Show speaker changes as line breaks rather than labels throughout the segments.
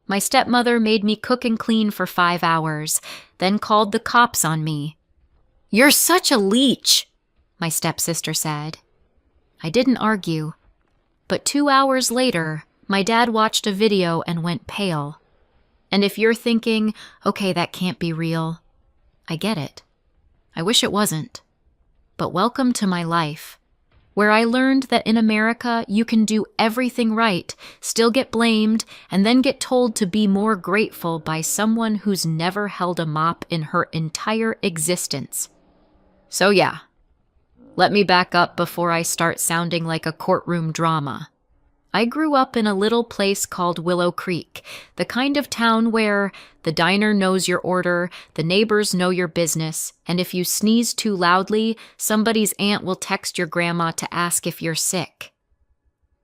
My stepmother made me cook and clean for 5 hours, then called the cops on me. "You're such a leech," my stepsister said. I didn't argue, but 2 hours later, my dad watched a video and went pale. And if you're thinking, okay, that can't be real, I get it. I wish it wasn't. But welcome to my life, where I learned that in America you can do everything right, still get blamed, and then get told to be more grateful by someone who's never held a mop in her entire existence. So yeah, let me back up before I start sounding like a courtroom drama. I grew up in a little place called Willow Creek, the kind of town where the diner knows your order, the neighbors know your business, and if you sneeze too loudly, somebody's aunt will text your grandma to ask if you're sick.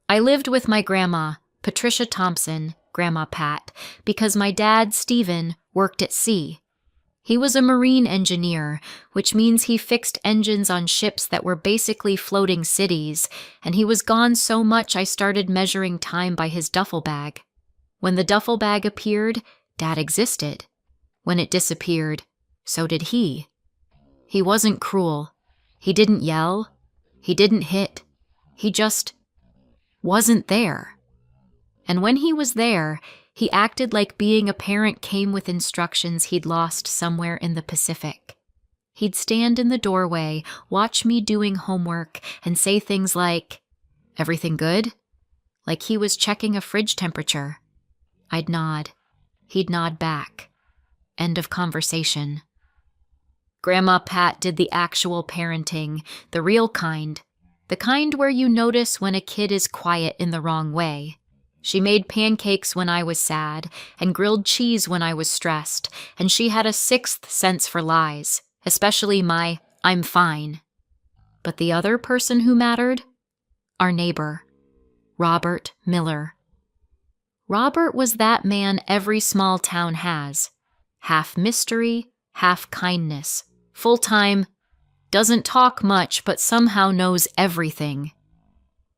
I lived with my grandma, Patricia Thompson, Grandma Pat, because my dad, Stephen, worked at sea. He was a marine engineer, which means he fixed engines on ships that were basically floating cities, and he was gone so much I started measuring time by his duffel bag. When the duffel bag appeared, Dad existed. When it disappeared, so did he. He wasn't cruel. He didn't yell. He didn't hit. He just wasn't there. And when he was there, he acted like being a parent came with instructions he'd lost somewhere in the Pacific. He'd stand in the doorway, watch me doing homework, and say things like, "Everything good?" Like he was checking a fridge temperature. I'd nod. He'd nod back. End of conversation. Grandma Pat did the actual parenting, the real kind, the kind where you notice when a kid is quiet in the wrong way. She made pancakes when I was sad, and grilled cheese when I was stressed, and she had a sixth sense for lies, especially my "I'm fine." But the other person who mattered? Our neighbor, Robert Miller. Robert was that man every small town has. Half mystery, half kindness. Full-time, doesn't talk much but somehow knows everything.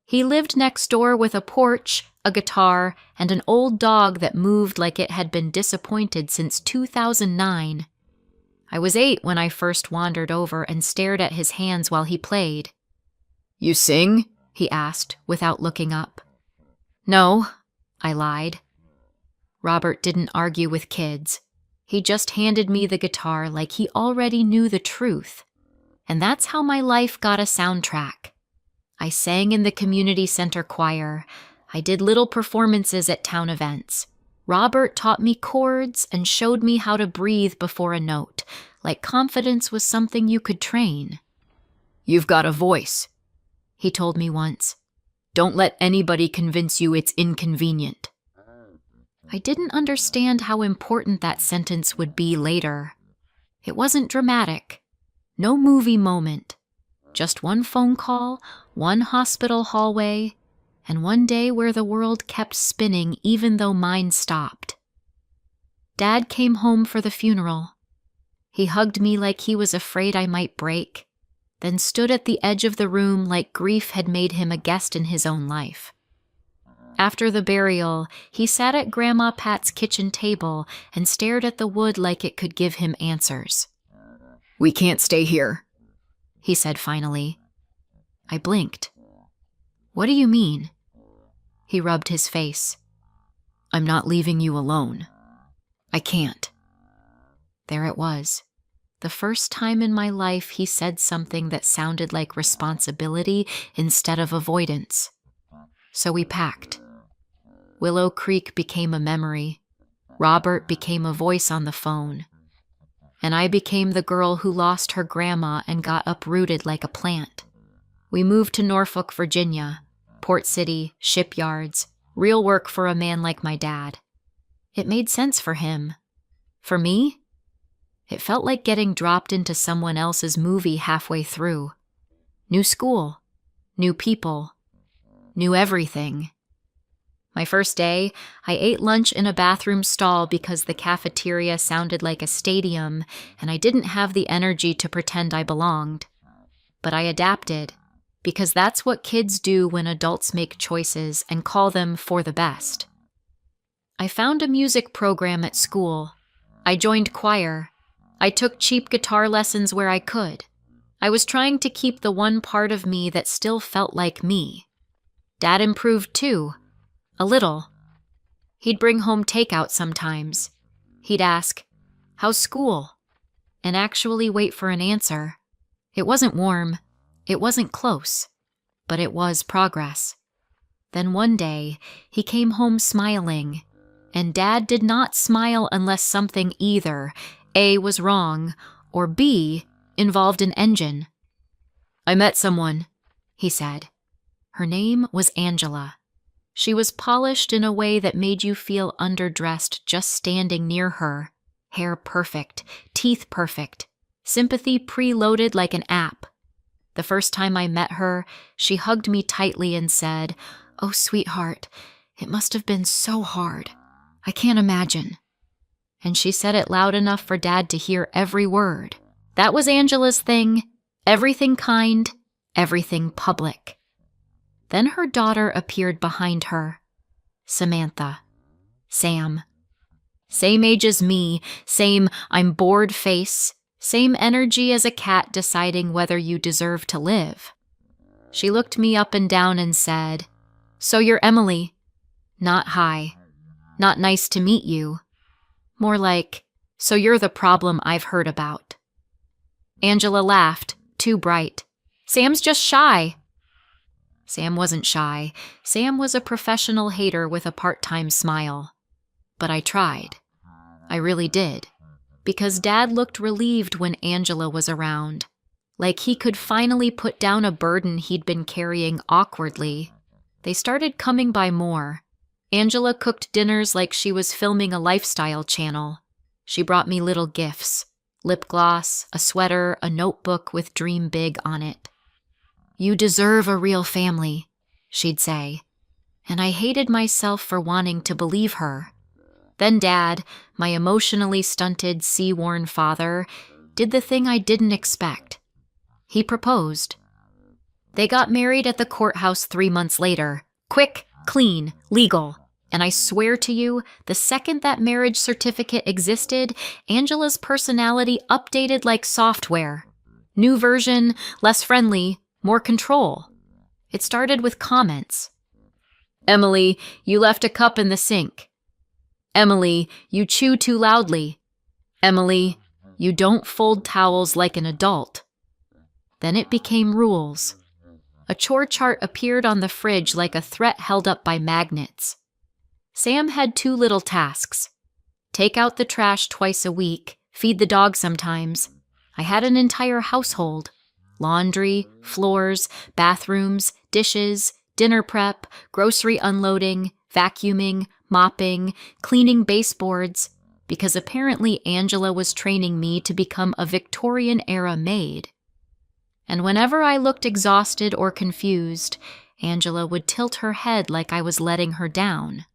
He lived next door with a porch, a guitar, and an old dog that moved like it had been disappointed since 2009. I was 8 when I first wandered over and stared at his hands while he played. "You sing?" he asked, without looking up. "No," I lied. Robert didn't argue with kids. He just handed me the guitar like he already knew the truth. And that's how my life got a soundtrack. I sang in the community center choir. I did little performances at town events. Robert taught me chords and showed me how to breathe before a note, like confidence was something you could train. "You've got a voice," he told me once. "Don't let anybody convince you it's inconvenient." I didn't understand how important that sentence would be later. It wasn't dramatic. No movie moment. Just one phone call, one hospital hallway, and one day where the world kept spinning even though mine stopped. Dad came home for the funeral. He hugged me like he was afraid I might break, then stood at the edge of the room like grief had made him a guest in his own life. After the burial, he sat at Grandma Pat's kitchen table and stared at the wood like it could give him answers. "We can't stay here," he said finally. I blinked. "What do you mean?" He rubbed his face. "I'm not leaving you alone. I can't." There it was. The first time in my life he said something that sounded like responsibility instead of avoidance. So we packed. Willow Creek became a memory. Robert became a voice on the phone. And I became the girl who lost her grandma and got uprooted like a plant. We moved to Norfolk, Virginia. Port City, shipyards, real work for a man like my dad. It made sense for him. For me? It felt like getting dropped into someone else's movie halfway through. New school, new people, new everything. My first day, I ate lunch in a bathroom stall because the cafeteria sounded like a stadium and I didn't have the energy to pretend I belonged. But I adapted, because that's what kids do when adults make choices and call them for the best. I found a music program at school. I joined choir. I took cheap guitar lessons where I could. I was trying to keep the one part of me that still felt like me. Dad improved too. A little. He'd bring home takeout sometimes. He'd ask, "How's school?" and actually wait for an answer. It wasn't warm. It wasn't close. But it was progress. Then one day, he came home smiling. And Dad did not smile unless something either A was wrong or B involved an engine. "I met someone," he said. Her name was Angela. She was polished in a way that made you feel underdressed just standing near her. Hair perfect, teeth perfect, sympathy preloaded like an app. The first time I met her, she hugged me tightly and said, "Oh, sweetheart, it must have been so hard. I can't imagine." And she said it loud enough for Dad to hear every word. That was Angela's thing. Everything kind, everything public. Then her daughter appeared behind her. Samantha. Sam. Same age as me, same I'm bored face, same energy as a cat deciding whether you deserve to live. She looked me up and down and said, "So you're Emily." Not hi. Not nice to meet you. More like, "So you're the problem I've heard about." Angela laughed, too bright. "Sam's just shy." Sam wasn't shy. Sam was a professional hater with a part-time smile. But I tried. I really did. Because Dad looked relieved when Angela was around. Like he could finally put down a burden he'd been carrying awkwardly. They started coming by more. Angela cooked dinners like she was filming a lifestyle channel. She brought me little gifts. Lip gloss, a sweater, a notebook with "Dream Big" on it. "You deserve a real family," she'd say. And I hated myself for wanting to believe her. Then Dad, my emotionally stunted, sea-worn father, did the thing I didn't expect. He proposed. They got married at the courthouse 3 months later. Quick, clean, legal. And I swear to you, the second that marriage certificate existed, Angela's personality updated like software. New version, less friendly, more control. It started with comments. "Emily, you left a cup in the sink." "Emily, you chew too loudly." "Emily, you don't fold towels like an adult." Then it became rules. A chore chart appeared on the fridge like a threat held up by magnets. Sam had 2 little tasks. Take out the trash twice a week, feed the dog sometimes. I had an entire household. Laundry, floors, bathrooms, dishes, dinner prep, grocery unloading, vacuuming, mopping, cleaning baseboards, because apparently Angela was training me to become a Victorian-era maid. And whenever I looked exhausted or confused, Angela would tilt her head like I was letting her down.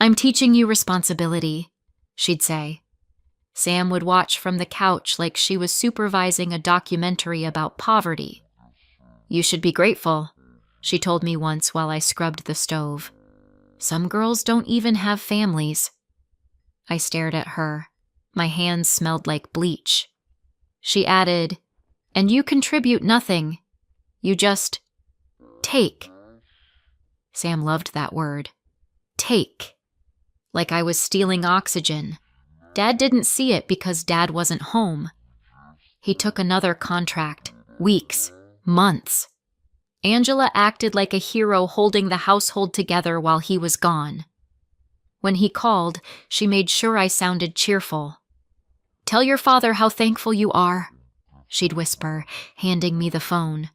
"I'm teaching you responsibility," she'd say. Sam would watch from the couch like she was supervising a documentary about poverty. "You should be grateful," she told me once while I scrubbed the stove. "Some girls don't even have families." I stared at her. My hands smelled like bleach. She added, "And you contribute nothing. You just take." Sam loved that word. Take. Like I was stealing oxygen. Dad didn't see it because Dad wasn't home. He took another contract. Weeks. Months. Angela acted like a hero holding the household together while he was gone. When he called, she made sure I sounded cheerful. "Tell your father how thankful you are," she'd whisper, handing me the phone.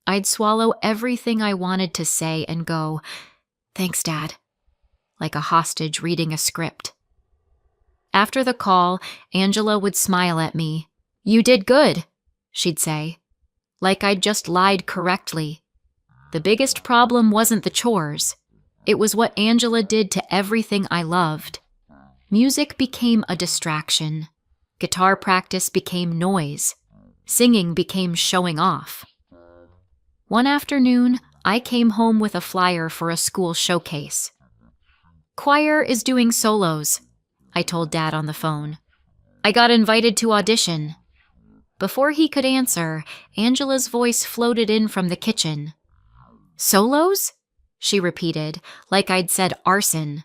I'd swallow everything I wanted to say and go, "Thanks, Dad," like a hostage reading a script. After the call, Angela would smile at me. "You did good," she'd say, like I'd just lied correctly. The biggest problem wasn't the chores. It was what Angela did to everything I loved. Music became a distraction. Guitar practice became noise. Singing became showing off. One afternoon, I came home with a flyer for a school showcase. Choir is doing solos, I told Dad on the phone. I got invited to audition. Before he could answer, Angela's voice floated in from the kitchen. Solos? She repeated, like I'd said arson.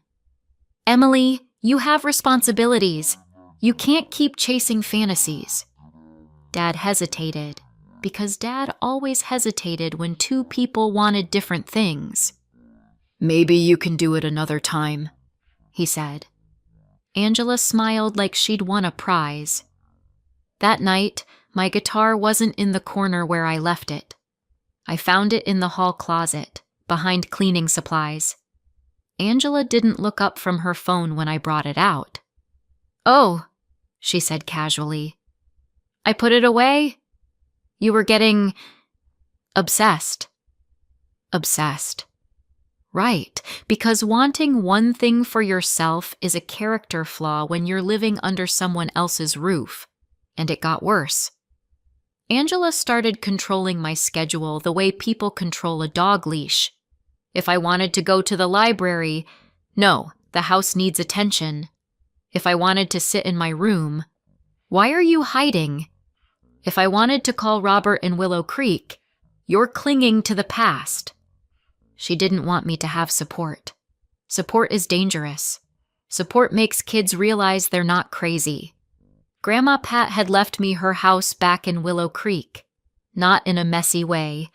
Emily, you have responsibilities. You can't keep chasing fantasies. Dad hesitated, because Dad always hesitated when two people wanted different things. Maybe you can do it another time, he said. Angela smiled like she'd won a prize. That night, my guitar wasn't in the corner where I left it. I found it in the hall closet, behind cleaning supplies. Angela didn't look up from her phone when I brought it out. Oh, she said casually. I put it away? You were getting obsessed. Obsessed. Right, because wanting one thing for yourself is a character flaw when you're living under someone else's roof. And it got worse. Angela started controlling my schedule the way people control a dog leash. If I wanted to go to the library, no, the house needs attention. If I wanted to sit in my room, why are you hiding? If I wanted to call Robert in Willow Creek, you're clinging to the past. She didn't want me to have support. Support is dangerous. Support makes kids realize they're not crazy. Grandma Pat had left me her house back in Willow Creek. Not in a messy way.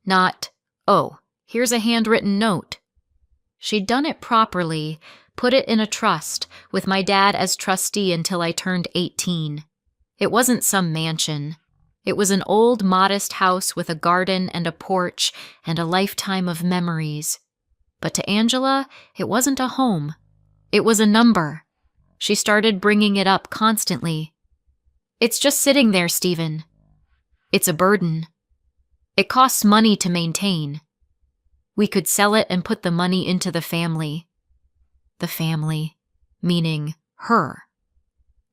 Not, oh, here's a handwritten note. She'd done it properly, put it in a trust, with my dad as trustee until I turned 18. It wasn't some mansion. It was an old, modest house with a garden and a porch and a lifetime of memories. But to Angela, it wasn't a home. It was a number. She started bringing it up constantly. It's just sitting there, Stephen. It's a burden. It costs money to maintain. We could sell it and put the money into the family. The family, meaning her.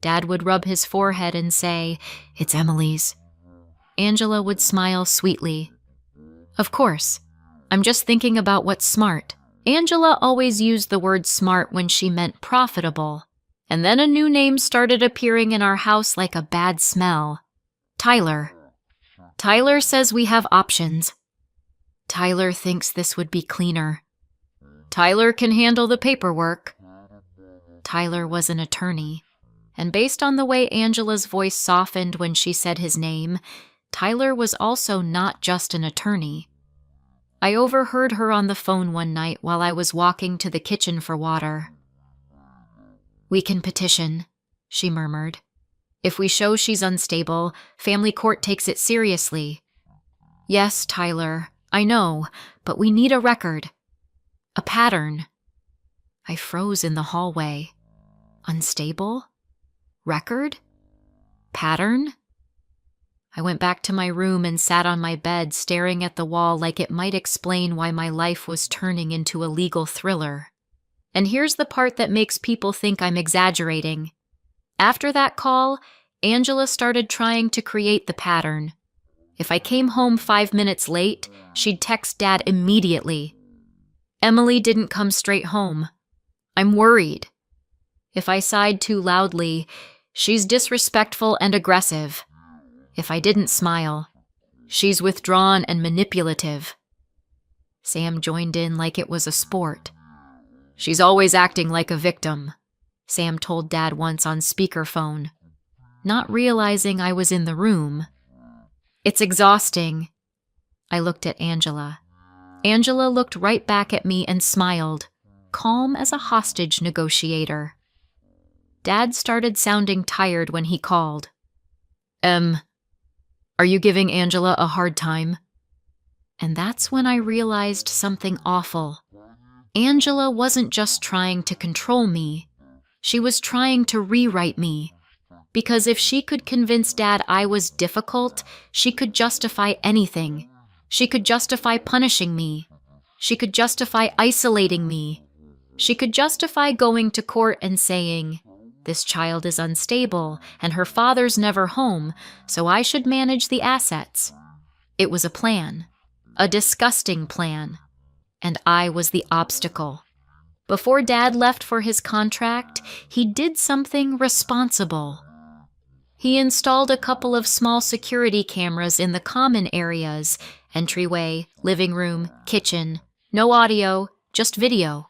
Dad would rub his forehead and say, "It's Emily's." Angela would smile sweetly. Of course. I'm just thinking about what's smart. Angela always used the word smart when she meant profitable. And then a new name started appearing in our house like a bad smell. Tyler. Tyler says we have options. Tyler thinks this would be cleaner. Tyler can handle the paperwork. Tyler was an attorney. And based on the way Angela's voice softened when she said his name, Tyler was also not just an attorney. I overheard her on the phone one night while I was walking to the kitchen for water. We can petition, she murmured. If we show she's unstable, family court takes it seriously. Yes, Tyler, I know, but we need a record. A pattern. I froze in the hallway. Unstable? Record? Pattern? I went back to my room and sat on my bed staring at the wall like it might explain why my life was turning into a legal thriller. And here's the part that makes people think I'm exaggerating. After that call, Angela started trying to create the pattern. If I came home 5 minutes late, she'd text Dad immediately. Emily didn't come straight home. I'm worried. If I sighed too loudly, she's disrespectful and aggressive. If I didn't smile, she's withdrawn and manipulative. Sam joined in like it was a sport. She's always acting like a victim, Sam told Dad once on speakerphone, not realizing I was in the room. It's exhausting. I looked at Angela. Angela looked right back at me and smiled, calm as a hostage negotiator. Dad started sounding tired when he called. Are you giving Angela a hard time? And that's when I realized something awful. Angela wasn't just trying to control me. She was trying to rewrite me. Because if she could convince Dad I was difficult, she could justify anything. She could justify punishing me. She could justify isolating me. She could justify going to court and saying, "This child is unstable, and her father's never home, so I should manage the assets." It was a plan. A disgusting plan. And I was the obstacle. Before Dad left for his contract, he did something responsible. He installed a couple of small security cameras in the common areas, entryway, living room, kitchen. No audio, just video.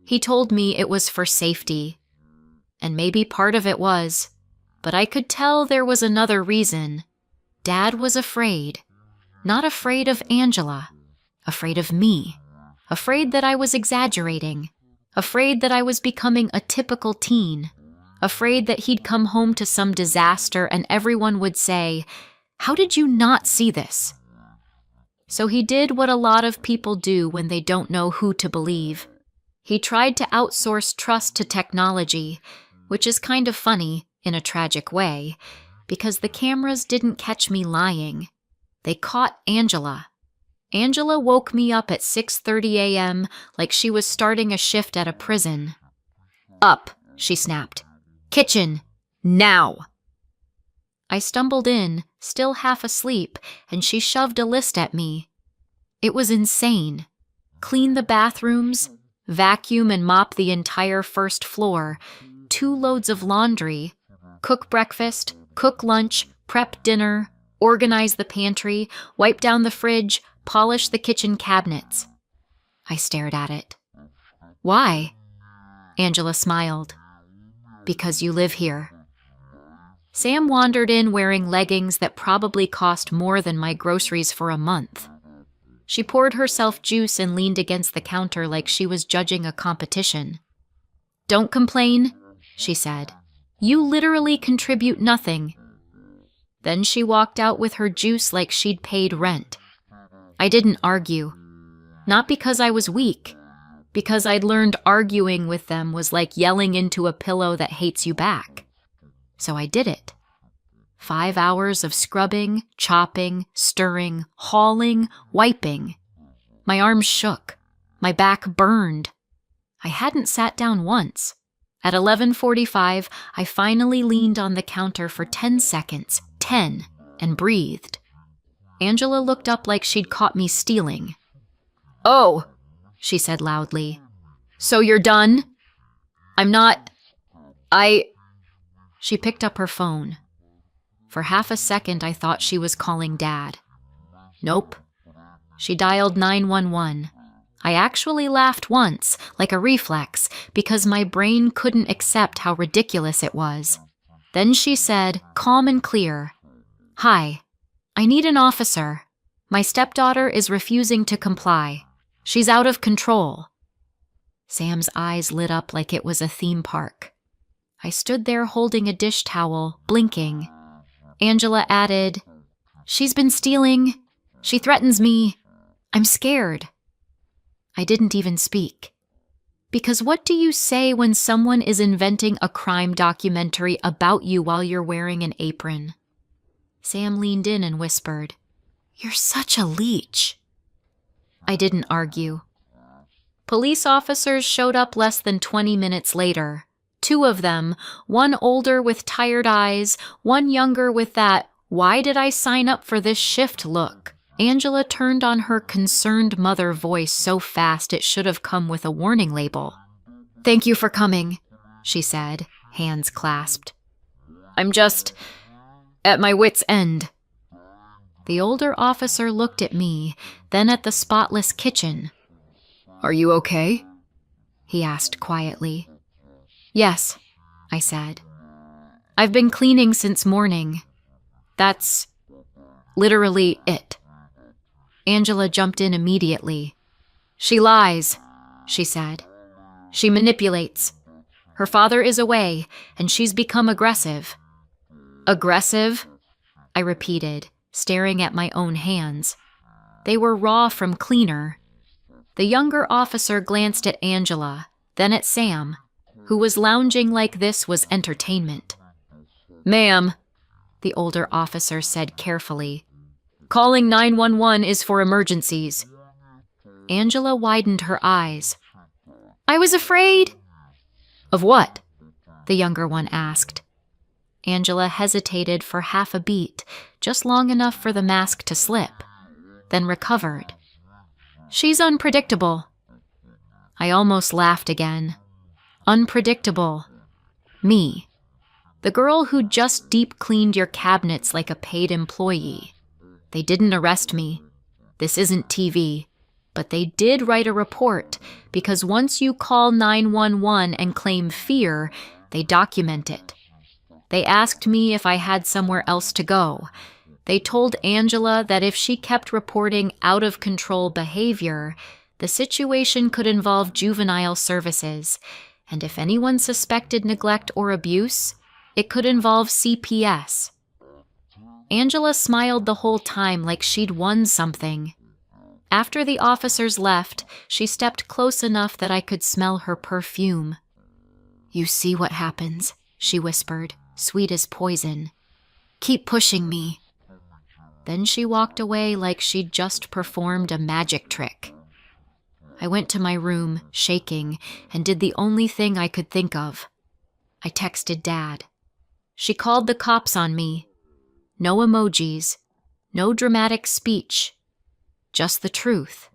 He told me it was for safety. And maybe part of it was, but I could tell there was another reason. Dad was afraid. Not afraid of Angela. Afraid of me. Afraid that I was exaggerating. Afraid that I was becoming a typical teen. Afraid that he'd come home to some disaster and everyone would say, "How did you not see this?" So he did what a lot of people do when they don't know who to believe. He tried to outsource trust to technology, which is kind of funny in a tragic way, because the cameras didn't catch me lying. They caught Angela. Angela woke me up at 6:30 a.m. like she was starting a shift at a prison. "Up," she snapped. "Kitchen, now!" I stumbled in, still half asleep, and she shoved a list at me. It was insane. Clean the bathrooms, vacuum and mop the entire first floor, 2 loads of laundry, cook breakfast, cook lunch, prep dinner, organize the pantry, wipe down the fridge, polish the kitchen cabinets. I stared at it. "Why?" Angela smiled. "Because you live here." Sam wandered in wearing leggings that probably cost more than my groceries for a month. She poured herself juice and leaned against the counter like she was judging a competition. "Don't complain," she said. "You literally contribute nothing." Then she walked out with her juice like she'd paid rent. I didn't argue. Not because I was weak, because I'd learned arguing with them was like yelling into a pillow that hates you back. So I did it. 5 hours of scrubbing, chopping, stirring, hauling, wiping. My arms shook. My back burned. I hadn't sat down once. At 11:45, I finally leaned on the counter for 10 seconds, 10, and breathed. Angela looked up like she'd caught me stealing. "Oh," she said loudly. "So you're done?" "I'm not... She picked up her phone. For half a second, I thought she was calling Dad. Nope. She dialed 911. I actually laughed once, like a reflex, because my brain couldn't accept how ridiculous it was. Then she said, calm and clear, "Hi, I need an officer. My stepdaughter is refusing to comply. She's out of control." Sam's eyes lit up like it was a theme park. I stood there holding a dish towel, blinking. Angela added, "She's been stealing. She threatens me. I'm scared." I didn't even speak. Because what do you say when someone is inventing a crime documentary about you while you're wearing an apron? Sam leaned in and whispered, "You're such a leech." I didn't argue. Police officers showed up less than 20 minutes later. 2 of them, one older with tired eyes, one younger with that, "Why did I sign up for this shift?" look. Angela turned on her concerned mother voice so fast it should have come with a warning label. "Thank you for coming," she said, hands clasped. "I'm just at my wit's end." The older officer looked at me, then at the spotless kitchen. "Are you okay?" he asked quietly. "Yes," I said. "I've been cleaning since morning. That's literally it." Angela jumped in immediately. "She lies," she said. "She manipulates. Her father is away, and she's become aggressive." "Aggressive?" I repeated, staring at my own hands. They were raw from cleaner. The younger officer glanced at Angela, then at Sam, who was lounging like this was entertainment. "Ma'am," the older officer said carefully, "calling 911 is for emergencies." Angela widened her eyes. "I was afraid." "Of what?" the younger one asked. Angela hesitated for half a beat, just long enough for the mask to slip, then recovered. "She's unpredictable." I almost laughed again. Unpredictable. Me. The girl who just deep cleaned your cabinets like a paid employee. They didn't arrest me. This isn't TV. But they did write a report, because once you call 911 and claim fear, they document it. They asked me if I had somewhere else to go. They told Angela that if she kept reporting out-of-control behavior, the situation could involve juvenile services, and if anyone suspected neglect or abuse, it could involve CPS. Angela smiled the whole time like she'd won something. After the officers left, she stepped close enough that I could smell her perfume. "You see what happens," she whispered, sweet as poison. "Keep pushing me." Then she walked away like she'd just performed a magic trick. I went to my room, shaking, and did the only thing I could think of. I texted Dad. She called the cops on me. No emojis, no dramatic speech. Just the truth.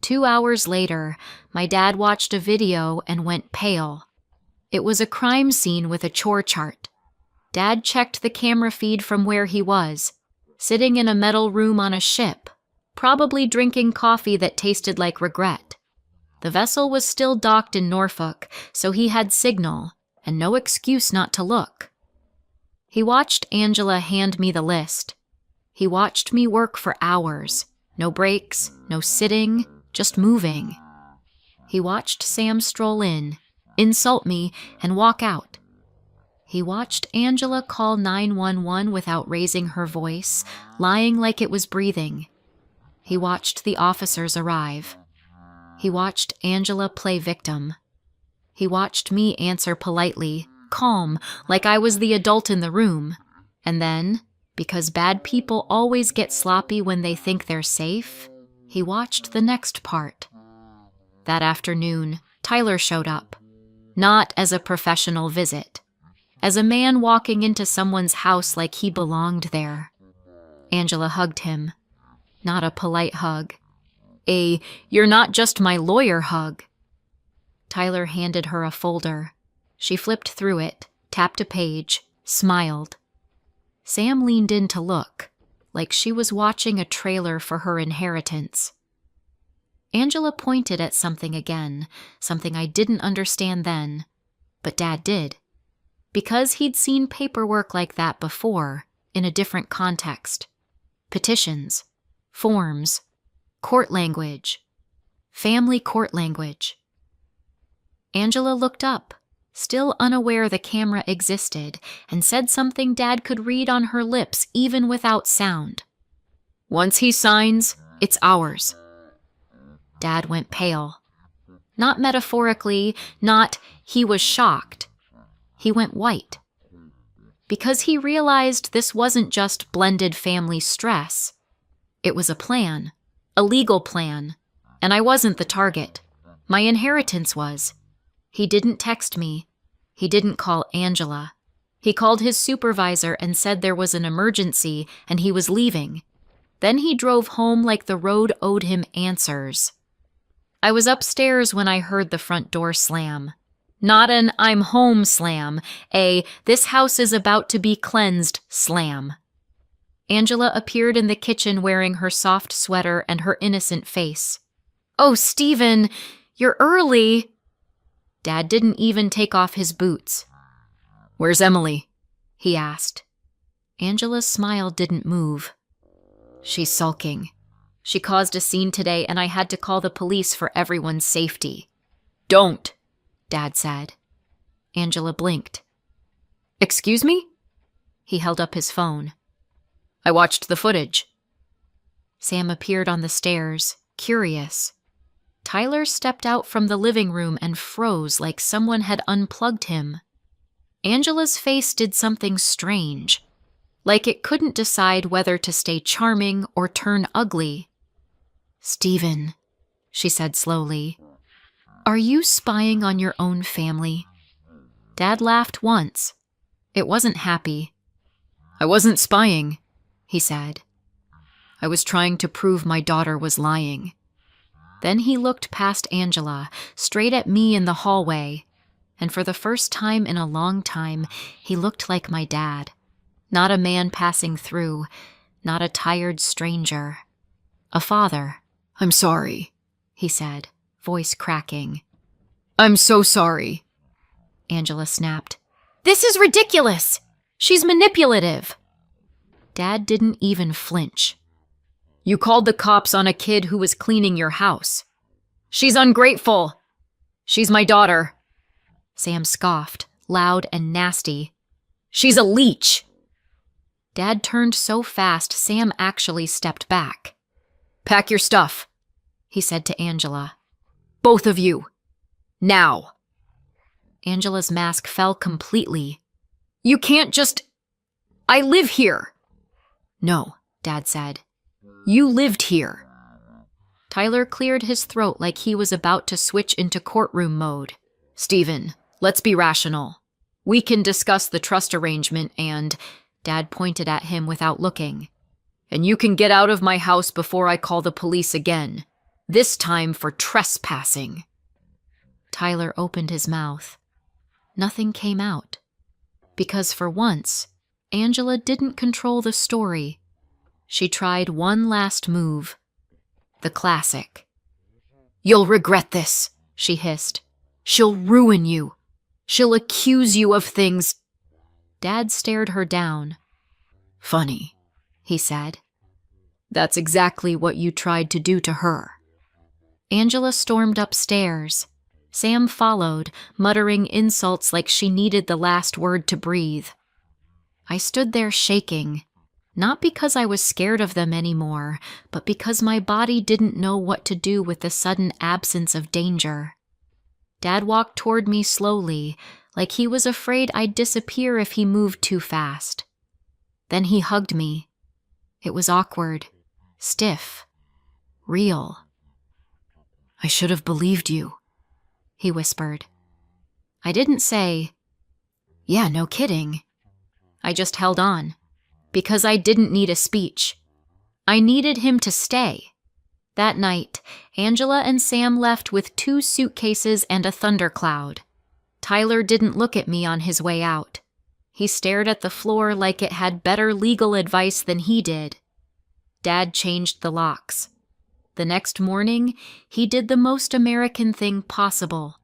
2 hours later, my dad watched a video and went pale. It was a crime scene with a chore chart. Dad checked the camera feed from where he was, sitting in a metal room on a ship, probably drinking coffee that tasted like regret. The vessel was still docked in Norfolk, so he had signal, and no excuse not to look. He watched Angela hand me the list. He watched me work for hours. No breaks, no sitting, just moving. He watched Sam stroll in, insult me, and walk out. He watched Angela call 911 without raising her voice, lying like it was breathing. He watched the officers arrive. He watched Angela play victim. He watched me answer politely, calm, like I was the adult in the room. And then, because bad people always get sloppy when they think they're safe, he watched the next part. That afternoon, Tyler showed up. Not as a professional visit. As a man walking into someone's house like he belonged there. Angela hugged him. Not a polite hug. A, "you're not just my lawyer" hug. Tyler handed her a folder. She flipped through it, tapped a page, smiled. Sam leaned in to look, like she was watching a trailer for her inheritance. Angela pointed at something again, something I didn't understand then, but Dad did. Because he'd seen paperwork like that before, in a different context. Petitions, forms, court language, family court language. Angela looked up, still unaware the camera existed, and said something Dad could read on her lips even without sound. "Once he signs, it's ours." Dad went pale. Not metaphorically, not he was shocked. He went white. Because he realized this wasn't just blended family stress. It was a plan, a legal plan, and I wasn't the target. My inheritance was. He didn't text me. He didn't call Angela. He called his supervisor and said there was an emergency and he was leaving. Then he drove home like the road owed him answers. I was upstairs when I heard the front door slam. Not an "I'm home" slam, a "this house is about to be cleansed" slam. Angela appeared in the kitchen wearing her soft sweater and her innocent face. "Oh, Stephen, you're early." Dad didn't even take off his boots. "Where's Emily?" he asked. Angela's smile didn't move. "She's sulking. She caused a scene today and I had to call the police for everyone's safety." "Don't," Dad said. Angela blinked. "Excuse me?" He held up his phone. "I watched the footage." Sam appeared on the stairs, curious. Tyler stepped out from the living room and froze like someone had unplugged him. Angela's face did something strange, like it couldn't decide whether to stay charming or turn ugly. "Stephen," she said slowly, "are you spying on your own family?" Dad laughed once. It wasn't happy. "I wasn't spying," he said. "I was trying to prove my daughter was lying." Then he looked past Angela, straight at me in the hallway, and for the first time in a long time, he looked like my dad. Not a man passing through, not a tired stranger. A father. "I'm sorry," he said, voice cracking. "I'm so sorry." Angela snapped. "This is ridiculous! She's manipulative." Dad didn't even flinch. "You called the cops on a kid who was cleaning your house. She's ungrateful. She's my daughter." Sam scoffed, loud and nasty. "She's a leech." Dad turned so fast, Sam actually stepped back. "Pack your stuff," he said to Angela. "Both of you. Now." Angela's mask fell completely. "You can't just... I live here." "No," Dad said. "You lived here." Tyler cleared his throat like he was about to switch into courtroom mode. "Stephen, let's be rational. We can discuss the trust arrangement and..." Dad pointed at him without looking. "And you can get out of my house before I call the police again. This time for trespassing." Tyler opened his mouth. Nothing came out. Because for once, Angela didn't control the story. She tried one last move. The classic. "You'll regret this," she hissed. "She'll ruin you. She'll accuse you of things." Dad stared her down. "Funny," he said. "That's exactly what you tried to do to her." Angela stormed upstairs. Sam followed, muttering insults like she needed the last word to breathe. I stood there shaking, not because I was scared of them anymore, but because my body didn't know what to do with the sudden absence of danger. Dad walked toward me slowly, like he was afraid I'd disappear if he moved too fast. Then he hugged me. It was awkward, stiff, real. "I should have believed you," he whispered. I didn't say, "Yeah, no kidding." I just held on, because I didn't need a speech. I needed him to stay. That night, Angela and Sam left with 2 suitcases and a thundercloud. Tyler didn't look at me on his way out. He stared at the floor like it had better legal advice than he did. Dad changed the locks. The next morning, he did the most American thing possible.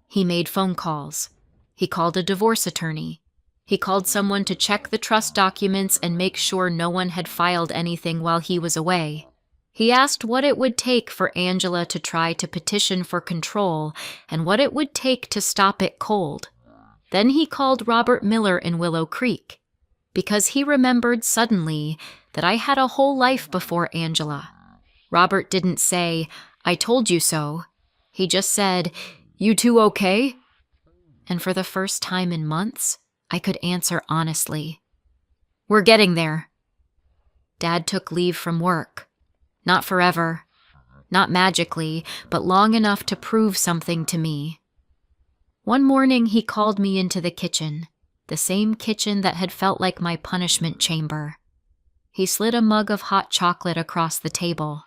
He made phone calls. He called a divorce attorney. He called someone to check the trust documents and make sure no one had filed anything while he was away. He asked what it would take for Angela to try to petition for control and what it would take to stop it cold. Then he called Robert Miller in Willow Creek, because he remembered suddenly that I had a whole life before Angela. Robert didn't say, "I told you so." He just said, "You two okay?" And for the first time in months, I could answer honestly. "We're getting there." Dad took leave from work. Not forever, not magically, but long enough to prove something to me. One morning he called me into the kitchen, the same kitchen that had felt like my punishment chamber. He slid a mug of hot chocolate across the table.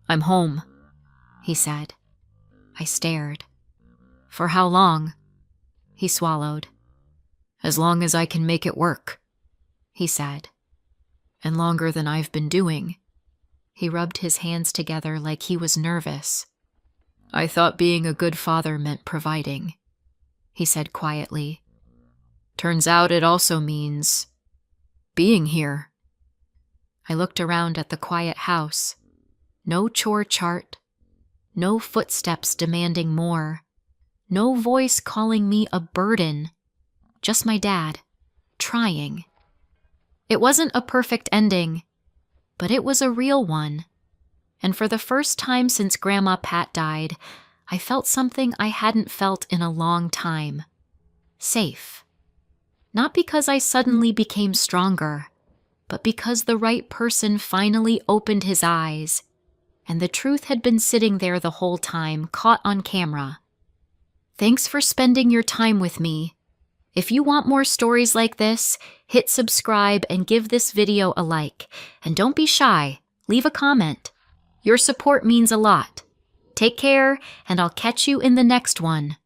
"I'm home," he said. I stared. "For how long?" He swallowed. "As long as I can make it work," he said. "And longer than I've been doing." He rubbed his hands together like he was nervous. "I thought being a good father meant providing," he said quietly. "Turns out it also means being here." I looked around at the quiet house. No chore chart. No footsteps demanding more. No voice calling me a burden. Just my dad, trying. It wasn't a perfect ending, but it was a real one. And for the first time since Grandma Pat died, I felt something I hadn't felt in a long time. Safe. Not because I suddenly became stronger, but because the right person finally opened his eyes, and the truth had been sitting there the whole time, caught on camera. Thanks for spending your time with me. If you want more stories like this, hit subscribe and give this video a like. And don't be shy, leave a comment. Your support means a lot. Take care, and I'll catch you in the next one.